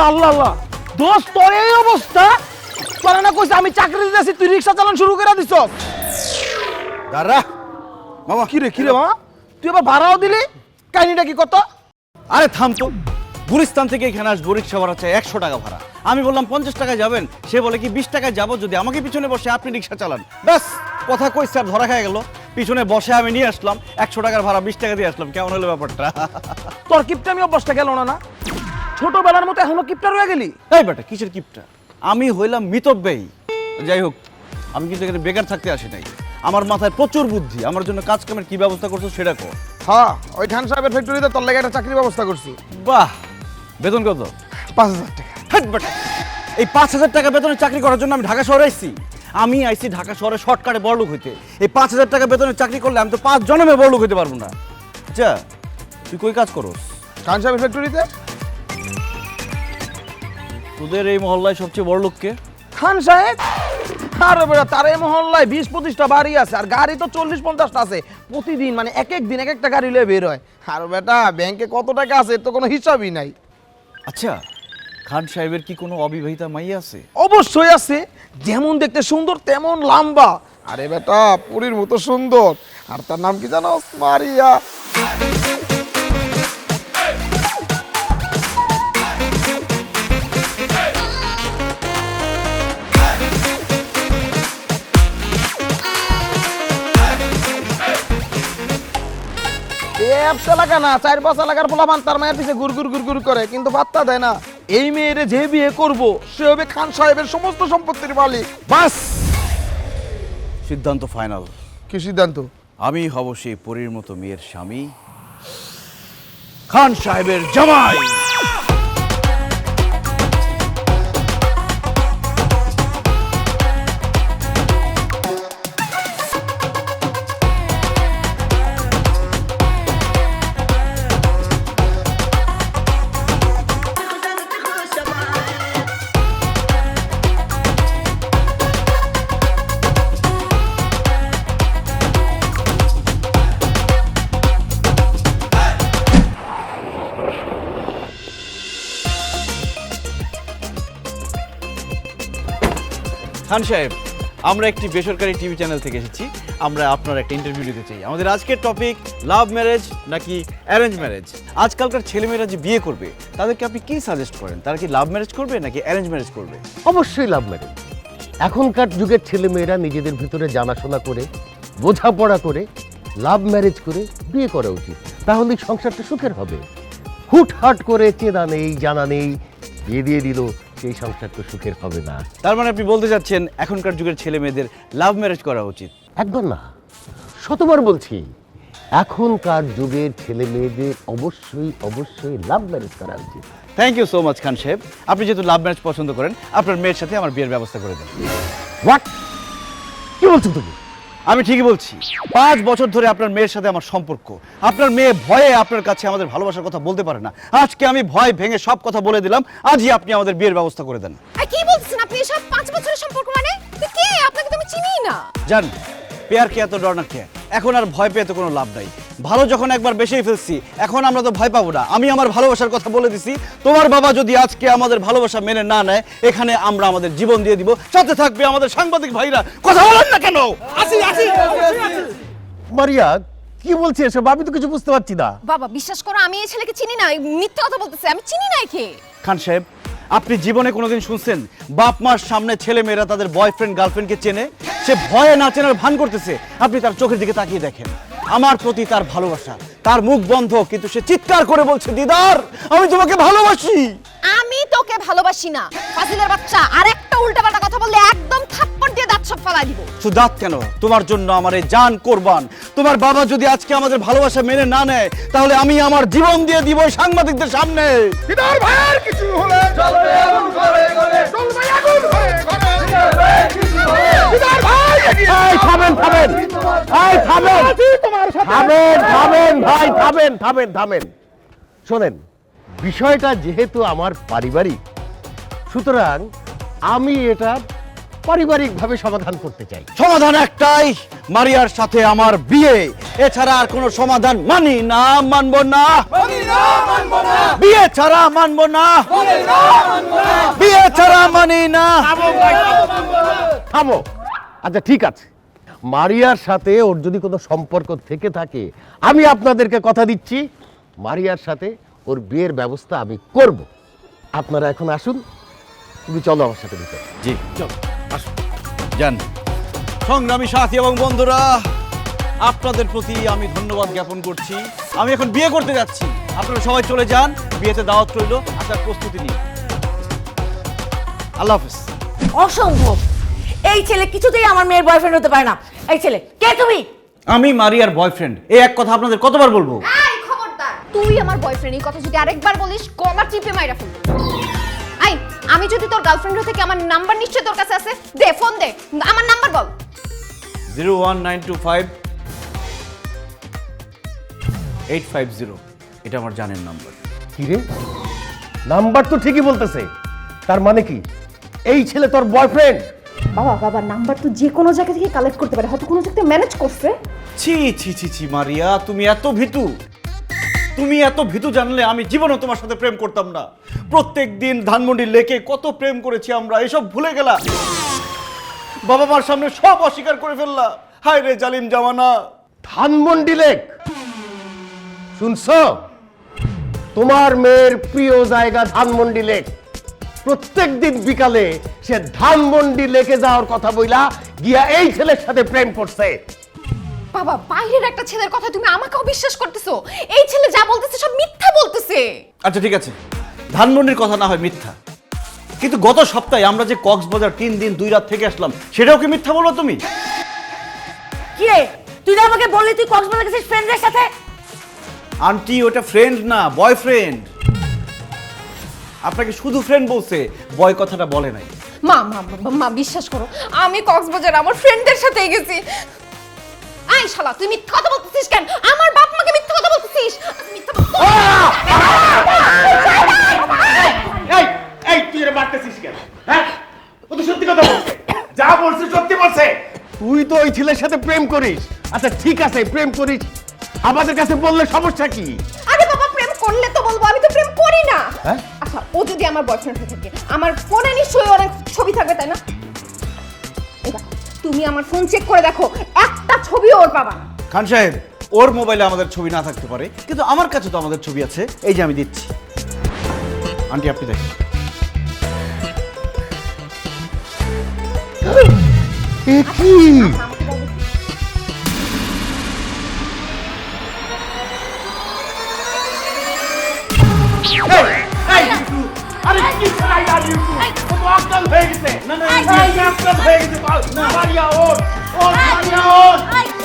আল্লাহ আল্লাহ আল্লাহ দোস্ত তোর এই অবস্থা তোরা না কইছ আমি চাকরি দিতেছি তুই রিকশা চালান শুরু করে দিছ দাঁড়া মামা। কি রে মামা তুই আবার ভাড়াও দিলি কাহিনীটা কি কত আরে থাম তো, গুলিস্তান থেকে এখানে আসবো, রিক্সা ভাড়া চাই 100 টাকা ভাড়া। আমি বললাম 50 টাকায় যাবেন, সে বলে কি 20 টাকায় যাবো যদি আমাকে পিছনে বসে আপনি রিক্সা চালান। ব্যাস কথা কইছে আর ধরা খাই গেল। পিছনে বসে আমি নিয়ে আসলাম 100 টাকার ভাড়া, 20 টাকা দিয়ে আসলাম। কেমন হলো ব্যাপারটা? তোর কিপটা আমি অভ্যাসটা গেল না ছোটবেলার মতো এখনো কিপটা রয়ে গেলি। এই বেটা কিসের কিপটা? আমি হইলাম মিতব্যয়ী। যাই হোক, আমি কিন্তু এখানে বেকার থাকতে আসি নাই। আমার মাথায় প্রচুর বুদ্ধি। আমার জন্য কাজ কামের কি ব্যবস্থা করছো সেটা কো। হ্যাঁ ওই খান সাহেবের ফ্যাক্টরিতে তোর লেগে একটা চাকরির ব্যবস্থা করছি। বাহ, বেতন কত? 5000 টাকা। হাট বেটা, এই 5000 টাকা বেতনে চাকরি করার জন্য আমি ঢাকা শহরে আইছি। আমি আইছি ঢাকা শহরে শর্টকাটে বড়লোক হইতে। এই 5000 টাকা বেতনে চাকরি করলে আমি তো 5 জন্মে বড়লোক হইতে পারবো না। আচ্ছা তুই কই কাজ করস? খান সাহেবের ফ্যাক্টরিতে। তোদের এই মহল্লায় সবচেয়ে বড়লোক কে? খান সাহেব। আরে বেটা তার এই মহল্লায় 20-25টা বাড়ি আছে আর গাড়ি তো 40-50টা আছে প্রতিদিন, মানে এক এক দিন এক একটা গাড়ি লয়ে বের হয়। আর বেটা ব্যাংকে কত টাকা আছে তো কোনো হিসাবই নাই। আচ্ছা খান সাহেবের কি কোনো অবিবাহিতা মাইয়া আছে? অবশ্যই আছে, যেমন দেখতে সুন্দর তেমন লম্বা। আরে বেটা পুরীর মতো সুন্দর। আর তার নাম কি জানো? মারিয়া। এলাকা না 4-5 এলাকার পোলাপান তার মায়ের পিছে গুড় করে, কিন্তু পাত্তা দেয় না। এই মেয়েরে যে বিয়ে করবো সে হবে খান সাহেবের সমস্ত সম্পত্তির মালিক। বাস, সিদ্ধান্ত ফাইনাল। কি সিদ্ধান্ত? আমি হব সেই পরীর মতো মেয়ের স্বামী, খান সাহেবের জামাই। খান সাহেব, আমরা একটি বেসরকারি টিভি চ্যানেল থেকে এসেছি। আমরা আপনার একটা ইন্টারভিউ নিতে চাই। আমাদের আজকের টপিক লাভ ম্যারেজ নাকি অ্যারেঞ্জ ম্যারেজ। আজকালকার ছেলেমেয়েরা যে বিয়ে করবে তাদেরকে আপনি কি সাজেস্ট করেন? তারা কি লাভ ম্যারেজ করবে নাকি অ্যারেঞ্জ ম্যারেজ করবে? অবশ্যই লাভ ম্যারেজ। এখনকার যুগের ছেলেমেয়েরা নিজেদের ভিতরে জানাশোনা করে বোঝাপড়া করে লাভ ম্যারেজ করে বিয়ে করা উচিত, তাহলেই সংসারটা সুখের হবে। হুটহাট করে চেনা নেই জানা নেই বিয়ে দিয়ে দিল, সেই সংসার তো সুখের হবে না। তার মানে আপনি বলতে চাচ্ছেন এখনকার যুগের ছেলে মেয়েদের লাভ ম্যারেজ করা উচিত? একবার না, শতবার বলছি, এখনকার যুগের ছেলে মেয়েদের অবশ্যই লাভ ম্যারেজ করা উচিত। থ্যাংক ইউ সো মাচ খান সাহেব। আপনি যেহেতু লাভ ম্যারেজ পছন্দ করেন, আপনার মেয়ের সাথে আমার বিয়ের ব্যবস্থা করে দেন। হোয়াট? কি বলছো তুমি? আমি ঠিকই বলছি। 5 বছর ধরে আপনার মেয়ের সাথে আমার সম্পর্ক। আপনার মেয়ে ভয়ে আপনার কাছে আমাদের ভালোবাসার কথা বলতে পারে না। আজকে আমি ভয় ভেঙে সব কথা বলে দিলাম। আজই আপনি আমাদের বিয়ের ব্যবস্থা করে দেন। কি বলছেন আপনি? এসব 5 বছরের সম্পর্ক মানে? কে? আপনাকে তো আমি চিনিই না। জান, পেয়ার কে এত ডর না কে? এখন আর ভয় পেয়ে তো কোনো লাভ নাই। ভালো যখন একবার বেসেই ফেলছি, এখন আমরা তো ভয় পাবো না। আমি আমার ভালোবাসার কথা বলে দিছি। তোমার বাবা যদি আজকে আমাদের ভালোবাসা মেনে না নেয়, এখানে আমরা আমাদের জীবন দিয়ে দিব। সাথে থাকবে আমাদের সাংবাদিক ভাইরা। কথা বলেন না কেন? মারিয়া কি বলছে এসব? আমি তো কিছু বুঝতে পারছি না। বাবা বিশ্বাস করো, আমি এই ছেলেকে চিনি না। মিথ্যা কথা বলতেছে, আমি চিনি না একে। খান সাহেব, আপনি জীবনে কোনোদিন শুনছেন বাপ মার সামনে ছেলে মেয়েরা তাদের বয়ফ্রেন্ড গার্লফ্রেন্ডকে চেনে? সে ভয়ে না চেনার ভান করতেছে। আপনি তার চোখের দিকে তাকিয়ে দেখেন। আমার প্রতি তার ভালোবাসা, তার মুখ বন্ধ, কিন্তু সে চিৎকার করে বলছে, দিদার আমি তোমাকে ভালোবাসি। আমি তোকে ভালোবাসি না ফাজিলের বাচ্চা। আর একটা উল্টাপাল্টা কথা বললে একদম থাপ্পড় দিয়ে দাঁত সব ফালাই দিব। শুধু দাঁত কেন, তোমার জন্য আমার এই জান কোরবান। তোমার বাবা যদি আজকে আমাদের ভালোবাসা মেনে না নেয়, তাহলে আমি আমার জীবন দিয়ে দিব সাংবাদিকদের সামনে। দিদার ভাইয়ের কিছু হলে চলবে আগুন ঘরে ঘরে, চলবে আগুন ঘরে ঘরে, কিছু হলে দিদার ভাই এগিয়ে। এই থামেন থামেন, এই থামেন, থামেন ভাই, থামেন। শোনেন, বিষয়টা যেহেতু আমার পারিবারিক, সুতরাং আমি এটা পারিবারিকভাবে সমাধান করতে চাই। সমাধান একটাই, মারিয়ার সাথে আমার বিয়ে। এছাড়া আর কোনো সমাধান মানি না, মানবো না। বিয়ে ছাড়া মানবো না। মানি না। থামো। আচ্ছা ঠিক আছে, মারিয়ার সাথে ওর যদি কোনো সম্পর্ক থেকে থাকে, আমি আপনাদেরকে কথা দিচ্ছি মারিয়ার সাথে ওর বিয়ের ব্যবস্থা আমি করব। আপনারা এখন আসুন, তুমি চলো আমার সাথে ভিতরে। জি চলো আসুন যান। সংগ্রামী সাথী এবং বন্ধুরা, আপনাদের প্রতি আমি ধন্যবাদ জ্ঞাপন করছি। আমি এখন বিয়ে করতে যাচ্ছি, আপনারা সবাই চলে যান, বিয়েতে দাওয়াত রইল, আসার প্রস্তুতি নিন। আল্লাহ হাফেজ। অসম্ভব, এই ছেলে কিছুতেই আমার মেয়ের বয়ফ্রেন্ড হতে পারে না। এই ছেলে কে তুমি? আমি মারিয়ার বয়ফ্রেন্ড, এই এক কথা আপনাদের কতবার বলবো? এই খবরদার, তুই আমার বয়ফ্রেন্ড এই কথা যদি আরেকবার বলিস গলা টিপে মাইরা ফেলবো। এই, আমি যদি তোর গার্লফ্রেন্ড হতে কি আমার নাম্বার নিশ্চয় তোর কাছে আছে? দে ফোন দে, আমার নাম্বার বল। 01925 850, এটা আমার জানের নাম্বার। কি রে, নাম্বার তো ঠিকই বলতেছে, তার মানে কি এই ছেলে তোর বয়ফ্রেন্ড? বাবা বাবা, নাম্বার তো যে কোনো জায়গা থেকে কালেক্ট করতে পারে, হয়তো কোনো জায়গায় ম্যানেজ করছে। ছি ছি ছি ছি মারিয়া, তুমি এত ভীতু, তুমি এত ভীতু জানলে আমি জীবনও তোমার সাথে প্রেম করতাম না। প্রত্যেকদিন ধানমন্ডি লেকে কত প্রেম করেছি আমরা, এসব ভুলে গেলা? বাবা মার সামনে সব অস্বীকার করে ফেললা। হায় রে জালিম জামানা। ধানমন্ডি লেক, শুনছো? তোমার মেয়ের প্রিয় জায়গা ধানমন্ডি লেক। প্রত্যেকদিন বিকালে সে ধানমন্ডি লেকে যাওয়ার কথা বইলা গিয়া এই ছেলের সাথে প্রেম করছে। বাবা, বাইরের একটা ছেলের কথা তুমি আমাকেও বিশ্বাস করতেছো? এই ছেলে যা বলতেছে সব মিথ্যা বলতেছে। আচ্ছা ঠিক আছে, ধানমন্ডির কথা না হয় মিথ্যা, কিন্তু গত সপ্তাহে আমরা যে কক্সবাজার 3 দিন 2 রাত থেকে আসলাম, সেটাও কি মিথ্যা বলবো তুমি? কি রে, তুই না আমাকে বললি তুই কক্সবাজার গেছিস ফ্রেন্ডদের সাথে? আন্টি ওটা ফ্রেন্ড না, বয়ফ্রেন্ড। আপনাকে শুধু ফ্রেন্ড বলছে, বয় কথাটা বলে নাই। মা মা মা- মা বিশ্বাস করো, আমি কক্সবাজার আমার ফ্রেন্ডদের সাথে গেছি। আই শালা, তুই মিথ্যা কথা বলতেছিস কেন? আমার বাপ মাকে মিথ্যা কথা বলতেছিস? মিথ্যা এই এই তুই এর মারতেছিস কেন? হ্যাঁ, ও তো সত্যি কথা বলছে, যা বলছে সত্যি বলছে। তুই তো ওই ছেলের সাথে প্রেম করিস। আচ্ছা ঠিক আছে, প্রেম করিস, আমাদের কাছে বললে সমস্যা কি? আরে বাবা, প্রেম করলে তো বলবো, আমি তো প্রেম করি না। হ্যাঁ? আচ্ছা, ও যদি আমার বয়ফ্রেন্ড হয়ে থাকে, আমার ফোনে নিশ্চয়ই অনেক ছবি থাকবে, তাই না? এবার তুমি আমার ফোন চেক করে দেখো, একটা ছবিও ওর পাবা না। খান সাহেব, ওর মোবাইলে আমাদের ছবি না থাকতে পারে, কিন্তু আমার কাছে তো আমাদের ছবি আছে, এই যে আমি দিচ্ছি। আন্টি আপনি দেখেন। এ কি? এই ইউটু, আরে কি চাই আর ইউটু? ও তো অজ্ঞান হয়ে গেছে। না না, অজ্ঞান হয়ে গেছে। মারিয়া ওঠ, ওঠ মারিয়া ওঠ,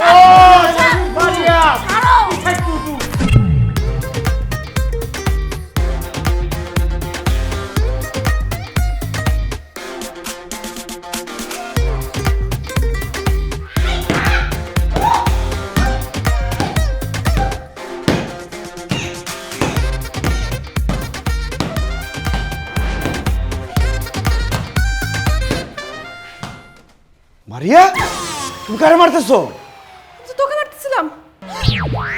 ওঠ মারিয়া। কোথায় টুটু? মারিয়া, তুমি কারে মারতেছো? তোকে মারতেছিলাম,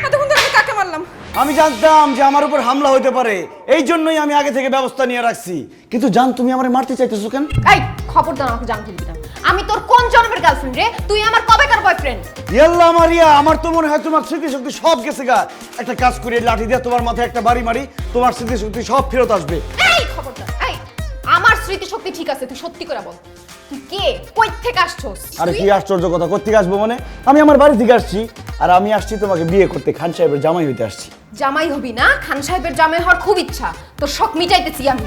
এতক্ষণ ধরে আমি কাকে মারলাম? আমি জানতাম যে আমার উপর হামলা হইতে পারে, এই জন্যই আমি আগে থেকে ব্যবস্থা নিয়ে রাখছি। কিন্তু জান, তুমি আমারে মারতে চাইতেছো কেন? এই খবরদার, আমাকে জানতে দিবি না। আমি তোর কোন জন্মের গার্লফ্রেন্ড রে? তুই আমার কবেকার বয়ফ্রেন্ড? ইয়াল্লা মারিয়া, আমার তো মনে হয় তোমার স্মৃতিশক্তি সব গেছে গা। একটা কাজ করে লাঠি দিয়ে তোমার মাথায় একটা বাড়ি মারি, তোমার স্মৃতিশক্তি সব ফেরত আসবে। এই খবরদার, এই আমার স্মৃতিশক্তি ঠিক আছে, তুই সত্যি করে বল, তুই কে, কই থেকে আসছস? আরে তুই? কি আশ্চর্য কথা, কোত্থেকে আসবো মানে? আমি আমার বাড়ি থেকে আসছি, আর আমি আসছি তোমাকে বিয়ে করতে, খান সাহেবের জামাই হইতে আসছি। জামাই হবি না? খান সাহেবের জামাই হওয়ার খুব ইচ্ছা, তোর শখ মিটাইতেছি আমি।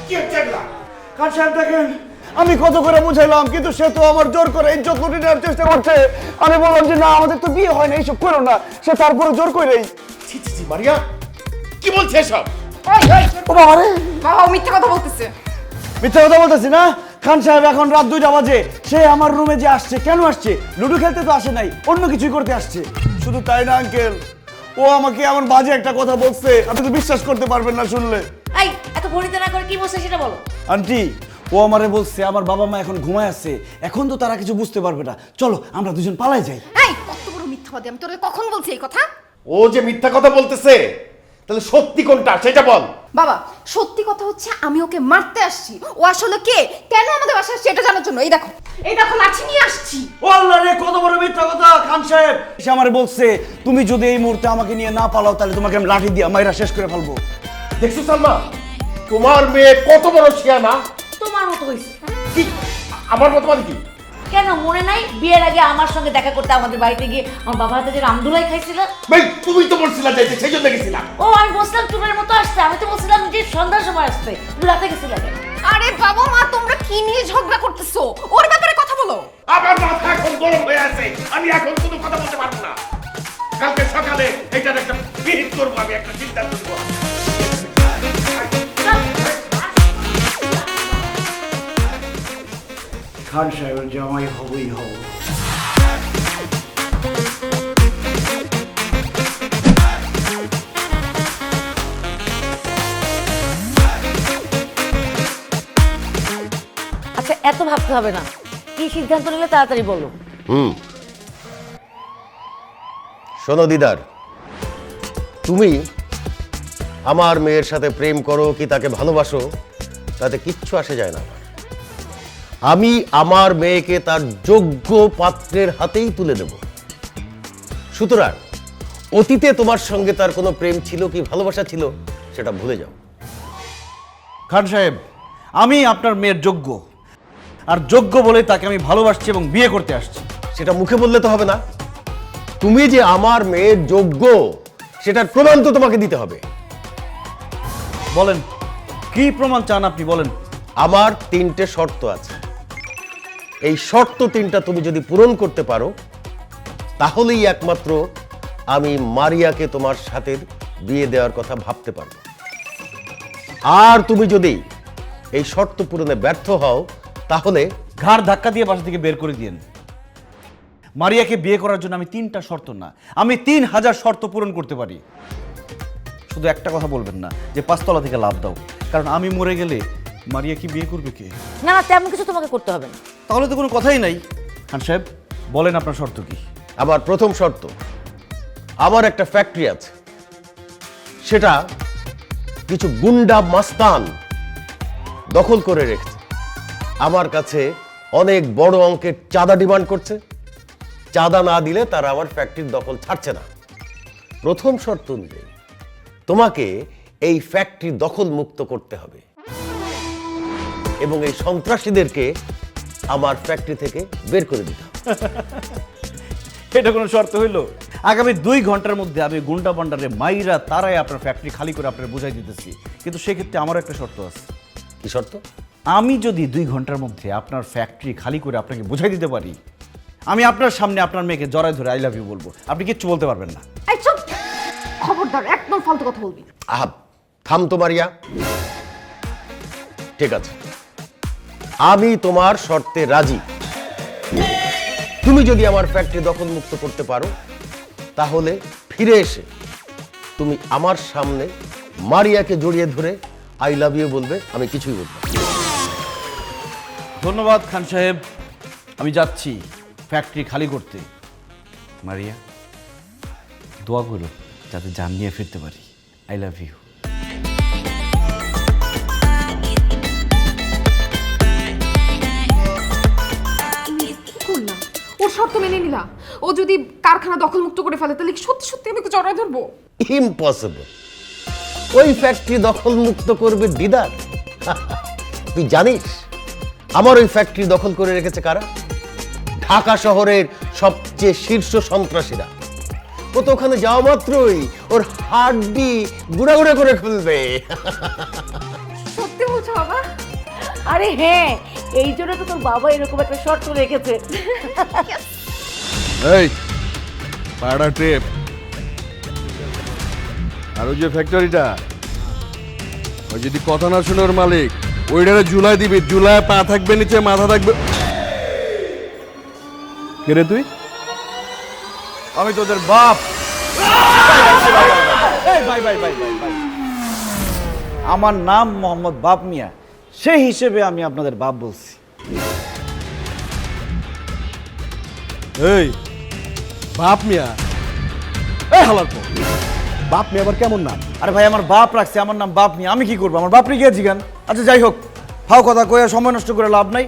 কি হচ্ছে এগুলা? খান সাহেব দেখেন, আমি কত করে বুঝাইলাম, কিন্তু সে তো আমার জোর করে ইজ্জত লুটে নেওয়ার চেষ্টা করছে। আমি বললাম যে না, আমাদের তো বিয়ে হয় না, এইসব করো না। সে তারপরে জোর করেই। ছি ছি ছি মারিয়া, কি বলছে এসব? ও বাবা রে, বাবা, ও মিথ্যা কথা বলতেছে। মিথ্যা কথা বলতেছি না। খান সাহেব এখন রাত 2টা বাজে, সে আমার রুমে যে আসছে, কেন আসছে? লুডো খেলতে তো আসে নাই, অন্য কিছুই করতে আসছে। শুধু তাই না আঙ্কেল, ও আমাকে এমন বাজে একটা কথা বলছে, আপনি তো বিশ্বাস করতে পারবেন না শুনলে। এই এত ভরিতে না করে কি বলছে সেটা বলো। আন্টি, ও আমারে বলছে আমার বাবা মা এখন ঘুমায় আছে, এখন তো তারা কিছু বুঝতে পারবে না, চলো আমরা দুজন পালাই যাই। এই কত বড় মিথ্যা মিথ্যাবাদী। আমি তোরে কখন বলছি এই কথা? ও যে মিথ্যা কথা বলতেছে, তাহলে সত্যি কোনটা সেটা বল। বাবা, সত্যি কথা হচ্ছে আমি ওকে মারতে আসছি। ও আসলে কে, কেন আমাদের বাসায় আসছে এটা জানার জন্য। এই দেখো লাঠি নিয়ে আসছি। ও আল্লাহ রে, কত বড় মিথ্যা কথা! খান সাহেব সে আমারে বলছে তুমি যদি এই মুহূর্তে আমাকে নিয়ে না পালাও তাহলে তোমাকে আমি লাঠি দিয়ে মাইরা শেষ করে ফেলবো। দেখছো সালমা, তোমার মেয়ে কত বড় শিয়ানা। তোমার মতো হয়েছে। কি আমার মত মানে কি? কেন মনে নাই বিয়ের আগে আমার সঙ্গে দেখা করতে আমাদের বাড়িতে গিয়ে আমার বাবার হাতে যে রামদুলাই খাইছিল? ভাই তুমি তো বলছিলা যাইতে, সেই জন্য গেছিলাম। ও আমি বলছিলাম টুনের মতো আসতে, আমি তো বলছিলাম যে সন্ধ্যার সময় আসতে, তুমি রাতে গেছিলে কেন? আরে বাবা মা, তোমরা কি নিয়ে ঝগড়া করতেছো? ওর ব্যাপারে কথা বলো। আমার মাথা এখন গরম হয়ে আছে, আমি এখন কোনো কথা বলতে পারবো না। কালকে সকালে এটার একটা বিহিত করবো, আমি একটা চিন্তা করবো। খান সাহেবের জামাই হবই হব। আচ্ছা এত ভাবতে হবে না, কি সিদ্ধান্ত নিলে তাড়াতাড়ি বলো। শোনো দিদার, তুমি আমার মেয়ের সাথে প্রেম করো কি তাকে ভালোবাসো তাতে কিচ্ছু আসে যায় না। আমি আমার মেয়েকে তার যোগ্য পাত্রের হাতেই তুলে দেব। সুতরাং অতীতে তোমার সঙ্গে তার কোনো প্রেম ছিল কি ভালোবাসা ছিল সেটা ভুলে যাও। খান সাহেব, আমি আপনার মেয়ের যোগ্য, আর যোগ্য বলে তাকে আমি ভালোবাসছি এবং বিয়ে করতে আসছি। সেটা মুখে বললে তো হবে না, তুমি যে আমার মেয়ের যোগ্য সেটার প্রমাণ তো তোমাকে দিতে হবে। বলেন কি প্রমাণ চান আপনি, বলেন। আমার 3টে শর্ত আছে, এই শর্ত 3টা তুমি যদি পূরণ করতে পারো তাহলেই একমাত্র আমি মারিয়াকে তোমার সাথে বিয়ে দেওয়ার কথা ভাবতে পারবো। আর তুমি যদি এই শর্ত পূরণে ব্যর্থ হও তাহলে ঘাড় ধাক্কা দিয়ে বাসা থেকে বের করে দিয়েন। মারিয়াকে বিয়ে করার জন্য আমি 3টা শর্ত না, আমি 3000 শর্ত পূরণ করতে পারি। শুধু একটা কথা বলবেন না যে 5তলা থেকে লাফ দাও, কারণ আমি মরে গেলে মারিয়া কি বিয়ে করবে কে? না না, তেমন কিছু তোমাকে করতে হবে না। তাহলে তো কোনো কথাই নাই। খান সাহেব বলেন আপনার শর্ত কি? আমার প্রথম শর্ত, আমার একটা ফ্যাক্টরি আছে, সেটা কিছু গুন্ডা মাস্তান দখল করে রেখেছে। আমার কাছে অনেক বড় অঙ্কের চাঁদা ডিমান্ড করছে, চাঁদা না দিলে তারা আমার ফ্যাক্টরির দখল ছাড়ছে না। প্রথম শর্ত অনুযায়ী তোমাকে এই ফ্যাক্টরি দখল মুক্ত করতে হবে এবং এই সন্ত্রাসীদেরকে আমার ফ্যাক্টরি থেকে বের করে দিতে হবে। এটা কোনো শর্ত হইলো? আগামী 2 ঘন্টার মধ্যে আমি গুন্ডা পান্ডারে মাইরা তারাই আপনার ফ্যাক্টরি খালি করে আপনার বুঝাই দিতেছি, কিন্তু সেক্ষেত্রে আমারও একটা শর্ত আছে। কি শর্ত? আমি যদি 2 ঘন্টার মধ্যে আপনার ফ্যাক্টরি খালি করে আপনাকে বুঝাই দিতে পারি, আমি আপনার সামনে আপনার মেয়েকে জড়ায় ধরে আই লাভ ইউ বলবো, আপনি কিচ্ছু বলতে পারবেন না। এই চুপ, খবরদার একদম ফালতু কথা বলবি। আহা, থাম তো মারিয়া। ঠিক আছে, আমি তোমার শর্তে রাজি। তুমি যদি আমার ফ্যাক্টরি দখল মুক্ত করতে পারো তাহলে ফিরে এসে তুমি আমার সামনে মারিয়াকে জড়িয়ে ধরে আই লাভ ইউ বলবে, আমি কিছুই বলবো না। ধন্যবাদ খান সাহেব, আমি যাচ্ছি ফ্যাক্টরি খালি করতে। মারিয়া দোয়া করো যাতে জান নিয়ে ফিরতে পারি। I love you. ওর শর্ত মেনে নিলা, ও যদি কারখানা দখল মুক্ত করে ফেলে তাহলে কি সত্যি সত্যি আমি জড়ায় ধরবো? ইম্পসিবল। ওই ফ্যাক্টরি দখল মুক্ত করবে দিদার। তুই জানিস আমার ওই ফ্যাক্টরি দখল করে রেখেছে কারা? ঢাকা শহরের সবচেয়ে শীর্ষ সন্ত্রাসীরা। ও তো ওখানে যাওয়া মাত্রই ওর হাড্ডি গুঁড়া গুঁড়া করে ফেলবে। সত্যি বলছো বাবা? আরে হ্যাঁ, এই জন্য তো তোর বাবা এরকম একটা শর্ত রেখেছে। এই পাড়া ট্রিপ আর ওই যে ফ্যাক্টরিটা, ওই যদি কথা না শুনে ওর মালিক ওইটারে জুলাই দিবি, জুলাই পা থাকবে নিচে, মাথা থাকবে। কে রে তুই? আমি তোদের বাপ। আমার নাম মোহাম্মদ বাপ মিয়া, সেই হিসেবে আমি আপনাদের বাপ বলছি। এই বাপ মিয়া এই হালার পর বাপ মিয়া আবার কেমন নাম? আরে ভাই আমার বাপ রাখছে, আমার নাম বাপ নিয়ে আমি কি করবো? আমার বাপ নিয়ে গিয়েছি গান। আচ্ছা যাই হোক, ফাও কথা কয়ে সময় নষ্ট করে লাভ নাই।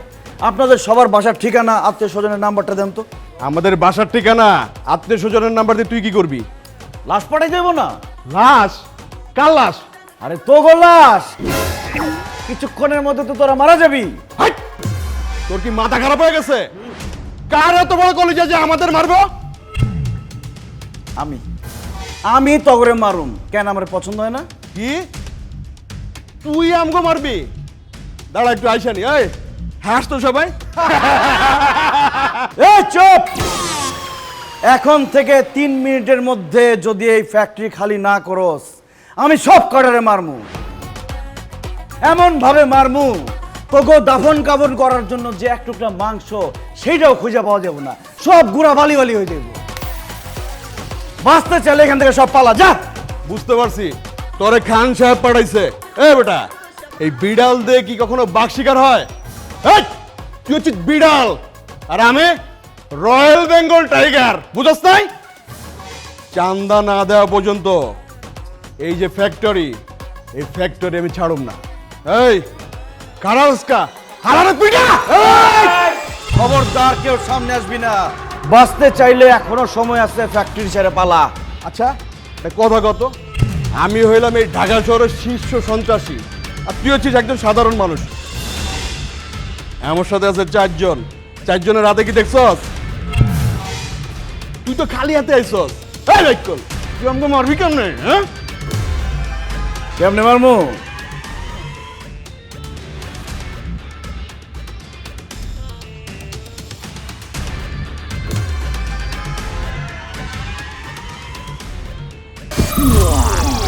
আপনাদের সবার বাসার ঠিকানা, আত্মীয় স্বজনের নাম্বারটা দেন তো। আমাদের বাসার ঠিকানা, আত্মীয় স্বজনের নাম্বার দিয়ে তুই কি করবি? লাশ পাঠাই দেবো না? লাশ? কার লাশ? আরে তো গো লাশ, কিছুক্ষণের মধ্যে তো তোরা মারা যাবি। হাট! তোর কি মাথা খারাপ হয়ে গেছে? কার এত বড় কলেজে যে আমাদের মারবো? আমি তগরে মারুম কেন? আমার পছন্দ হয় না? কি তুই আমগো মারবি? দাঁড়া একটু আইসানি, এই হাস তো সবাই। এই চুপ! এখন থেকে 3 মিনিটের মধ্যে যদি এই ফ্যাক্টরি খালি না করস, আমি সব কটারে মারমু। এমন ভাবে মারমু তোকে দাফন কাফন করার জন্য যে এক টুকরা মাংস সেইটাও খুঁজে পাওয়া যাবে না, সব গুড়া বালি বালি হয়ে যাবে। বাঁচতে চাইলে এখান থেকে সব পালা যা। বুঝতে পারছি তোরে খান সাহেব পাঠাইছে। এ বেটা, এই বিড়াল দিয়ে কি কখনো বাঘ শিকার হয়? এই, তুই হচ্ছিস বিড়াল আর আমি রয়্যাল বেঙ্গল টাইগার, বুঝছ নাই? চান্দা না দেওয়া পর্যন্ত এই যে ফ্যাক্টরি, এই ফ্যাক্টরি আমি ছাড়ুম না। এই কারাউস্কা হারারে পিটা! খবরদার কেউ সামনে আসবি না। বাঁচতে চাইলে এখনো সময় আছে, ফ্যাক্টরি ছেড়ে পালা। আচ্ছা একটা কথা কত, আমি হইলাম এই ঢাকা শহরের শীর্ষ সন্ত্রাসী আর তুই হচ্ছিস একজন সাধারণ মানুষ। আমার সাথে আছে 4 জন, 4 জনের রাতে কি দেখছস? তুই তো খালি হাতে আইছস। এই রাইকল, তুই আমাকে মারবি কেমনে? হ্যাঁ কেমনে মারমু?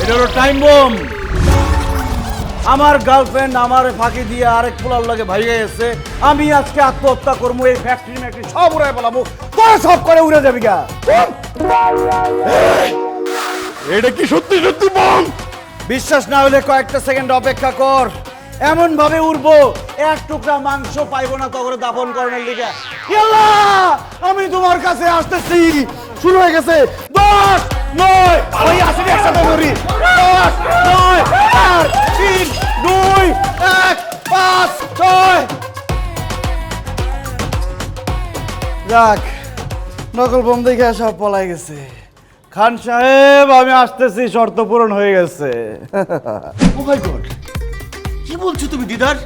এটা হলো টাইম বোম। আমার গার্লফ্রেন্ড আমার ফাঁকি দিয়ে আরেক পোলার লাগে ভাইয়া এসে, আমি আজকে আত্মহত্যা করবো, এই ফ্যাক্টরি ম্যাক্টরি সব উড়াই পালাবো, তোরা সব করে উড়ে যাবি গা। এটা কি সত্যি সত্যি বম? বিশ্বাস না হলে কয়েকটা সেকেন্ড অপেক্ষা কর, এমন ভাবে উড়বো এক টুকরা মাংস পাইবো না তখন দাফন করানোর লিগে। আল্লাহ, আমি তোমার কাছে আসতেছি। শুরু হয়ে গেছে। 10, 9, ওই আসলে একসাথে ধরি। 10, 9, 8, 3, 2, 1, 5, 6। যাক, নকল বোম দেখে সব পলাই গেছে। খান সাহেব আমি আসতেছি, শর্ত পূরণ হয়ে গেছে। ও মাই গড, কি বলছো তুমি দিদার?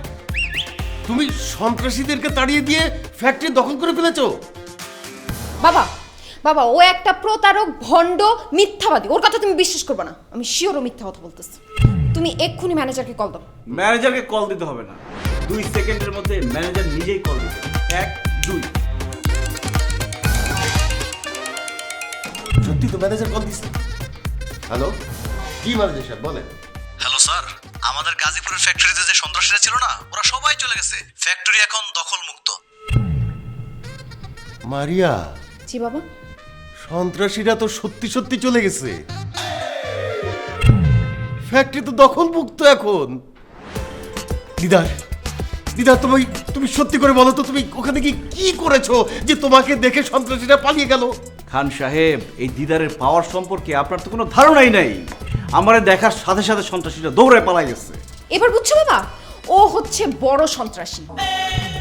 তুমি সন্ত্রাসীদেরকে তাড়িয়ে দিয়ে ফ্যাক্টরি দখল করে ফেলেছো? বাবা বাবা, ও একটা প্রতারক, ভণ্ড, মিথ্যাবাদী। ওর কথা তুমি বিশ্বাস করবে না। আমি শিওর ও মিথ্যা কথা বলতেছি। তুমি এক্ষুনি ম্যানেজারকে কল দাও। ম্যানেজারকে কল দিতে হবে না, 2 সেকেন্ডের মধ্যে ম্যানেজার নিজেই কল দিবে। 1, 2। সত্যি তো ম্যানেজার কল দিচ্ছে। হ্যালো, কি ম্যানেজার সাহেব বলেন? হ্যালো স্যার, আমাদের গাজীপুরের ফ্যাক্টরিতে যে সন্ত্রাসীরা ছিল না, ওরা সবাই চলে গেছে। ফ্যাক্টরি এখন দখল মুক্ত। মারিয়া, জি বাবা। সন্ত্রাসীরা তো সত্যি সত্যি চলে গেছে। ফ্যাক্টরি তো দখল মুক্ত এখন। দিদার, দিদার তুমি সত্যি করে বলো তো, তুমি ওখানে কি করেছো যে তোমাকে দেখে সন্ত্রাসীরা পালিয়ে গেল? খান সাহেব, এই দিদারের পাওয়ার সম্পর্কে আপনার তো কোনো ধারণাই নাই। আমারে দেখার সাথে সাথে সন্ত্রাসীরা দৌড়ে পালাই গেছে। এবার বুঝছো বাবা, ও হচ্ছে বড় সন্ত্রাসী।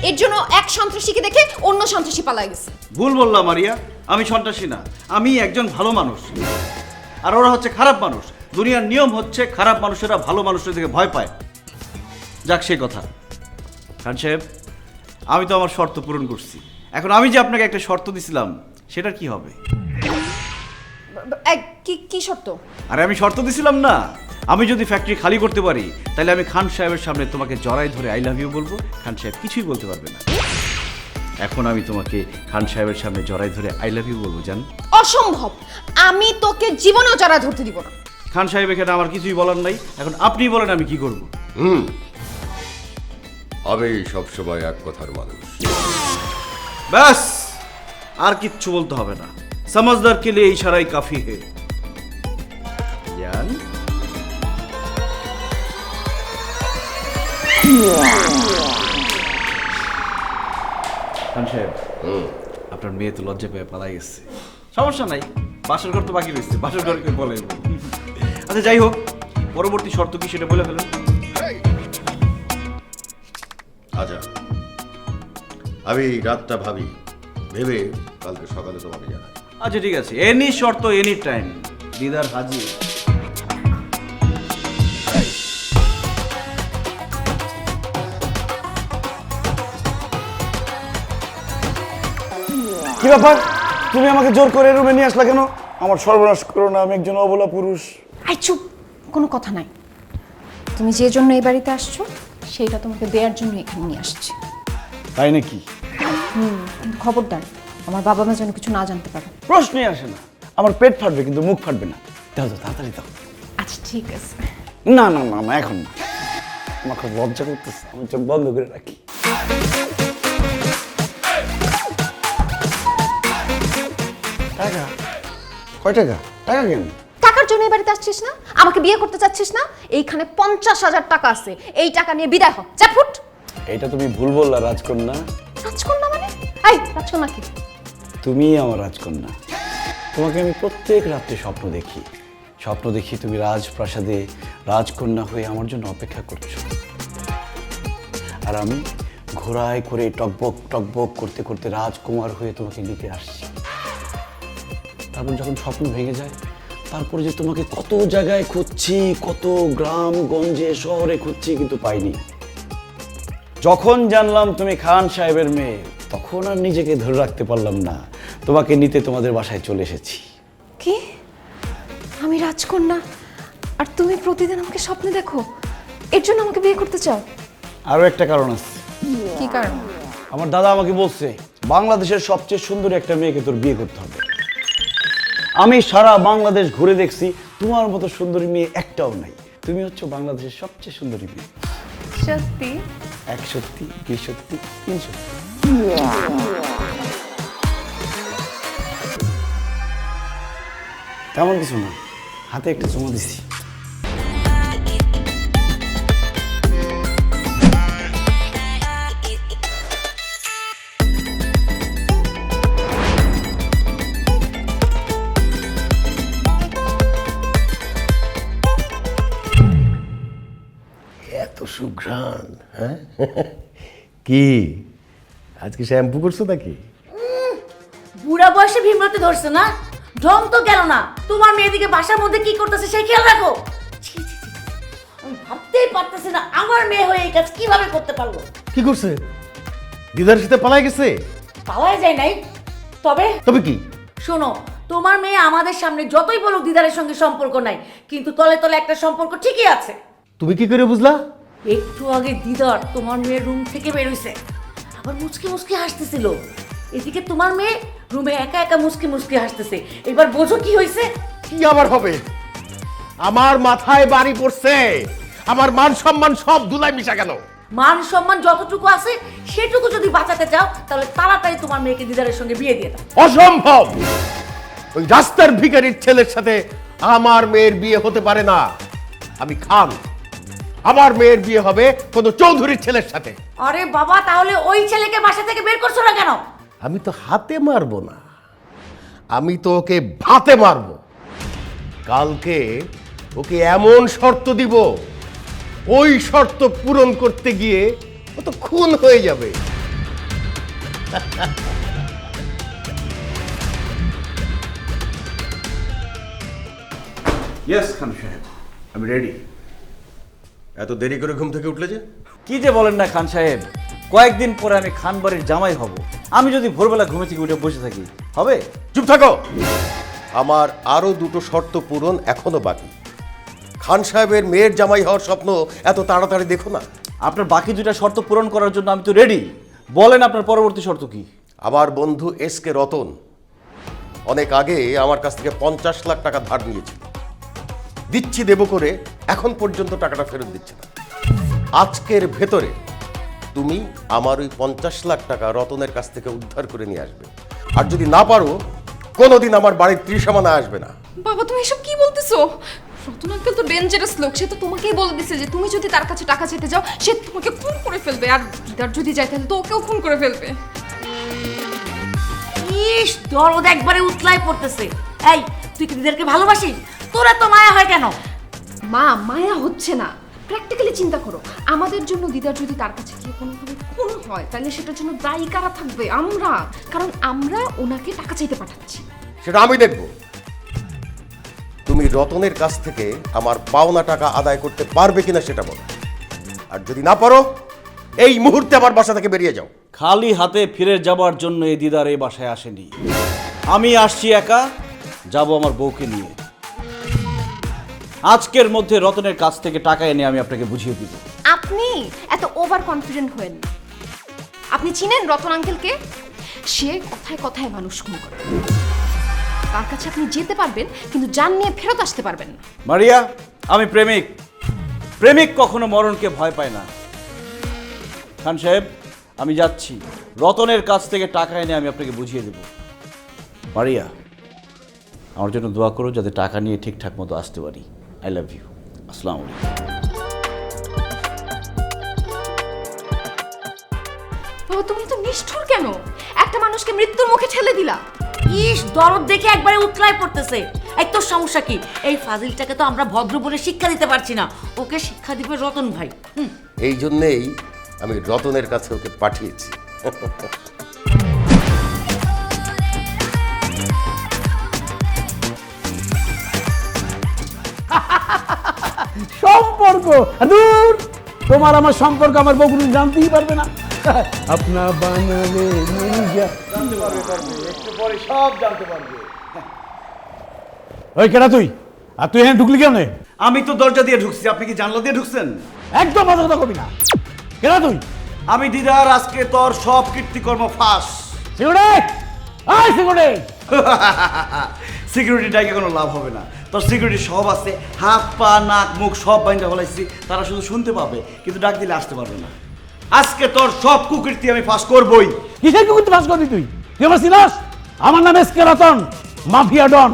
এর জন্য এক সন্ত্রাসীকে দেখে অন্য সন্ত্রাসী পালায় গেছে। ভুল বললাম মারিয়া, আমি সন্ত্রাসী না, আমি একজন ভালো মানুষ। আর ওরা হচ্ছে খারাপ মানুষ। দুনিয়ার নিয়ম হচ্ছে খারাপ মানুষেরা ভালো মানুষের থেকে ভয় পায়। যাক সে কথা। খান সাহেব, আমি তো আমার শর্ত পূরণ করছি। এখন আমি যে আপনাকে একটা শর্ত দিছিলাম, সেটা কি হবে? কি শর্ত? আরে আমি শর্ত দিছিলাম না, আমি যদি ফ্যাক্টরি খালি করতে পারি তাহলে আমি খান সাহেবের সামনে তোমাকে জড়াই ধরে আই লাভ ইউ বলবো, খান সাহেব কিছুই বলতে পারবে না। এখন আমি তোমাকে খান সাহেবের সামনে জড়াই ধরে আই লাভ ইউ বলবো জান? অসম্ভব, আমি তোকে জীবনেও জড়া ধরতে দিব না। খান সাহেব এখানে আমার কিছুই বলার নাই, এখন আপনি বলেন আমি কি করব? আমি সবসময় এক কথার মানুষ। ব্যাস, আর কিচ্ছু বলতে হবে না। समझदार के लिए इशारा ही काफी है জান। খান সাহেব, আপনার মেয়ে তো লজ্জা পেয়ে পালাই গেছে। সমস্যা নাই, বাসর ঘর তো বাকি রয়েছে, বাসর ঘরকে বলে। আচ্ছা যাই হোক, পরবর্তী শর্ত কি সেটা বলে ফেলেন। আচ্ছা, আমি রাতটা ভাবি, ভেবে কালকে সকালে তোমাকে জানাই। আচ্ছা ঠিক আছে, এনি শর্ত এনি টাইম, দিদার হাজির। কি ব্যাপার, তুমি আমাকে জোর করে রুমে নিয়ে আসলা কেন? আমার সর্বনাশ করো না, আমি একজন অবলা পুরুষ। আই চুপ, কোনো কথা নাই। তুমি যে জন্য এই বাড়িতে আসছো সেইটা তোমাকে দেওয়ার জন্য এখানে নিয়ে আসছি। তাই নাকি? কিন্তু খবরদার আমার বাবা মা যেন কিছু না জানতে পারে। প্রশ্নই আসে না, আমার পেট ফাটবে কিন্তু মুখ ফাটবে না। দাও দাও, তাড়াতাড়ি দাও। আচ্ছা ঠিক আছে। না না না না, এখন না, আমার খুব লজ্জা করতেছে, আমি চোখ বন্ধ করে রাখি। টাকা? কয় টাকা? টাকা কেন? টাকার জন্য এই বাড়িতে আসছিস না? আমাকে বিয়ে করতে চাচ্ছিস না? এইখানে 50,000 টাকা আছে, এই টাকা নিয়ে বিদায় হ। যা ফুট। এটা তুমি ভুল বললা রাজকন্যা। রাজকন্যা মানে? এই রাজকন্যা কি? তুমি আমার রাজকন্যা। তোমাকে আমি প্রত্যেক রাত্রে স্বপ্ন দেখি, স্বপ্ন দেখি তুমি রাজপ্রাসাদে রাজকন্যা হয়ে আমার জন্য অপেক্ষা করছো, আর আমি ঘোড়ায় করে টকবক টকবক করতে করতে রাজকুমার হয়ে তোমাকে নিতে আসছি। তারপর যখন স্বপ্ন ভেঙে যায়, তারপরে যে তোমাকে কত জায়গায় খুঁজছি, কত গ্রাম গঞ্জে শহরে খুঁজছি, কিন্তু পাইনি। যখন জানলাম তুমি খান সাহেবের মেয়ে, তখন আর নিজেকে ধরে রাখতে পারলাম না, তোমাকে নিতে তোমাদের বাসায় চলে এসেছি। কি? আমি রাজকন্যা আর তুমি প্রতিদিন আমাকে স্বপ্নে দেখো? এর জন্য আমাকে বিয়ে করতে চাও? আরও একটা কারণ আছে। কি কারণ? আমার দাদা আমাকে বলছে বাংলাদেশের সবচেয়ে সুন্দরী একটা মেয়েকে তোর বিয়ে করতে হবে। আমি সারা বাংলাদেশ ঘুরে দেখছি, তোমার মতো সুন্দরী মেয়ে একটাও নাই। তুমি হচ্ছে বাংলাদেশের সবচেয়ে সুন্দরী মেয়ে। সত্যি? 1 সত্যি, 2 সত্যি, 3 সত্যি। তেমন কিছু না, হাতে একটা চুমো দিছি। এত সুঘ্রাণ, হ্যাঁ? কি আজকে শ্যাম্পু করছো নাকি? বুড়া বয়সে ভীমরতি ধরছে না? ঢং তো গেল না। তোমার মেয়েদিকে বাসার মধ্যে কি করতেছে সেই খেয়াল রাখো। ছি, ছি, ছি। আমি ভাবতেই পারতেছি না আমার মেয়ে হয়ে এই কাজ কিভাবে করতে পারলো। কি করছে? দিদার সাথে পালাই গেছে? পালায় যায় নাই, তবে তবে কি? শোনো, তোমার মেয়ে আমাদের সামনে যতই বলুক দিদারের সঙ্গে সম্পর্ক নাই, কিন্তু তলে তলে একটা সম্পর্ক ঠিকই আছে। তুমি কি করে বুঝলা? একটু আগে দিদার তোমার মেয়ের রুম থেকে বেরোইছে, আবার মুচকি মুচকি হাসতেছিল। এদিকে তোমার মেয়ে রুমে একা একা মুচকি মুচকি হাসতেছে। এবার বোঝো কি হয়েছে? কি আবার হবে? আমার মাথায় বাড়ি পড়ছে, আমার মান সম্মান সব ধুলায় মিশা গেল। মান সম্মান যতটুকু আছে সেটুকু যদি বাঁচাতে চাও, তাহলে তাড়াতাড়ি তোমার মেয়েকে দিদারের সঙ্গে বিয়ে দিয়ে দাও। অসম্ভব! ওই রাস্তার ভিখারির ছেলের সাথে আমার মেয়ের বিয়ে হতে পারে না। আমি খান, আমার মেয়ের বিয়ে হবে কোনো চৌধুরীর ছেলের সাথে। আরে বাবা, তাহলে ওই ছেলেকে বাসা থেকে বের করছো না কেন? আমি তো হাতে মারবো না, আমি তো ওকে ভাতে মারবো। কালকে ওকে এমন শর্ত দিব, ওই শর্ত পূরণ করতে গিয়ে ও তো খুন হয়ে যাবে। ইয়েস খান সাহেব, আমি রেডি। এত দেরি করে ঘুম থেকে উঠলে যে? কি যে বলেন না খান সাহেব, কয়েকদিন পরে আমি খান বাড়ির জামাই হব। আমি যদি ভোরবেলা ঘুমে থেকে উঠে বসে থাকি হবে? চুপ থাকো। আমার আরো দুটো শর্ত পূরণ এখনো বাকি। খান সাহেবের মেয়ের জামাই হওয়ার স্বপ্ন এত তাড়াতাড়ি দেখো না। আপনার বাকি 2টা শর্ত পূরণ করার জন্য আমি তো রেডি। বলেন আপনার পরবর্তী শর্ত কি? আমার বন্ধু এসকে রতন অনেক আগে আমার কাছ থেকে 50 লাখ টাকা ধার নিয়েছিল। দিচ্ছি দেব করে এখন পর্যন্ত টাকাটা ফেরত দিচ্ছে না। আজকের ভেতরে তুমি আমার ওই 50 লাখ টাকা রতনের কাছ থেকে উদ্ধার করে নিয়ে আসবে। আর যদি না পারো, কোনোদিন আমার বাড়ির ত্রিসীমানা আসবে না। বাবা তুমি এসব কি বলতেছো? রতন আঙ্কেল তো ডেঞ্জারাস লোক, সে তো তোমাকেই বলে দিছে যে তুমি যদি তার কাছে টাকা চাইতে যাও সে তোমাকে খুন করে ফেলবে, আর দিদার যদি যায় তাহলে তো ওকেও খুন করে ফেলবে। ইস দরদ একবারে উতলাই পড়তেছে। এই তুই কি দিদারকে ভালোবাসিস? তোরা তো মায়া হয় কেন? মা মায়া হচ্ছে না, প্র্যাকটিক্যালি চিন্তা করো, আমাদের জন্য দিদার যদি তার কাছে গিয়ে কোনোভাবে খুন হয় তাহলে সেটার জন্য দায়ী কারা থাকবে? আমরা, কারণ আমরা ওনাকে টাকা চাইতে পাঠাচ্ছি। সেটা আমি দেখব। তুমি রতনের কাছ থেকে আমার পাওনা টাকা আদায় করতে পারবে কিনা সেটা বলো, আর যদি না পারো এই মুহূর্তে আমার বাসা থেকে বেরিয়ে যাও। খালি হাতে ফিরে যাবার জন্য এই দিদার এই বাসায় আসেনি। আমি আসছি একা, যাব আমার বউকে নিয়ে। আজকের মধ্যে রতনের কাছ থেকে টাকা এনে আমি আপনাকে বুঝিয়ে দিব। আপনি এত ওভার কনফিডেন্ট হয়েন না। আপনি চিনেন রতন আঙ্কেলকে? সে কথায় কথায় মানুষ খুন করে। তার কাছে আপনি যেতে পারবেন কিন্তু জান নিয়ে ফেরত আসতে পারবেন না। মারিয়া, আমি প্রেমিক। প্রেমিক কখনো মরণকে ভয় পায় না। খান সাহেব, আমি যাচ্ছি। রতনের কাছ থেকে টাকা এনে আমি আপনাকে বুঝিয়ে দেব। মারিয়া, আমার জন্য দোয়া করো যাতে টাকা নিয়ে ঠিকঠাক মতো আসতে পারি। I love you. আসসালামু আলাইকুম। বাবা তুমি তো নিষ্ঠুর কেন? একটা মানুষকে মৃত্যুর মুখে ঠেলে দিলা। ইস দরদ দেখে একবারে উতলাই পড়তেছে। এই তোর সমস্যা কি? এই ফাজিলটাকে তো আমরা ভদ্র বলে শিক্ষা দিতে পারছি না, ওকে শিক্ষা দিবে রতন ভাই। এই জন্যেই আমি রতনের কাছে ওকে পাঠিয়েছি। সম্পর্ক দূর, তোমার আমার সম্পর্ক আমার বউ কোনো জানতেই পারবে না। আপনা বানালে ওই কেডা তুই? আর তুই এখানে ঢুকলি কেমনে? আমি তো দরজা দিয়ে ঢুকছি, আপনি কি জানলা দিয়ে ঢুকছেন? একদম মাথা কথা কবি না। কেডা তুই? আমি দিদার আজকে তোর সব কীর্তিকর্ম ফাঁস। সিকিউরিটি, আয় সিকিউরিটি। সিকিউরিটি ডাইকে কোনো লাভ হবে না। তোর সিকিউরিটি সব আছে, হাত পা নাক মুখ সব বাইন্দা ফেলাইছি। তারা শুধু শুনতে পাবে কিন্তু ডাক দিলে আসতে পারবে না। আজকে তোর সব কুকীর্তি আমি ফাঁস করবই। কিসের কুকুরতে ফাঁস করবি তুই? তুই আমার চিনাস? আমার নাম S K Ratan, mafia don.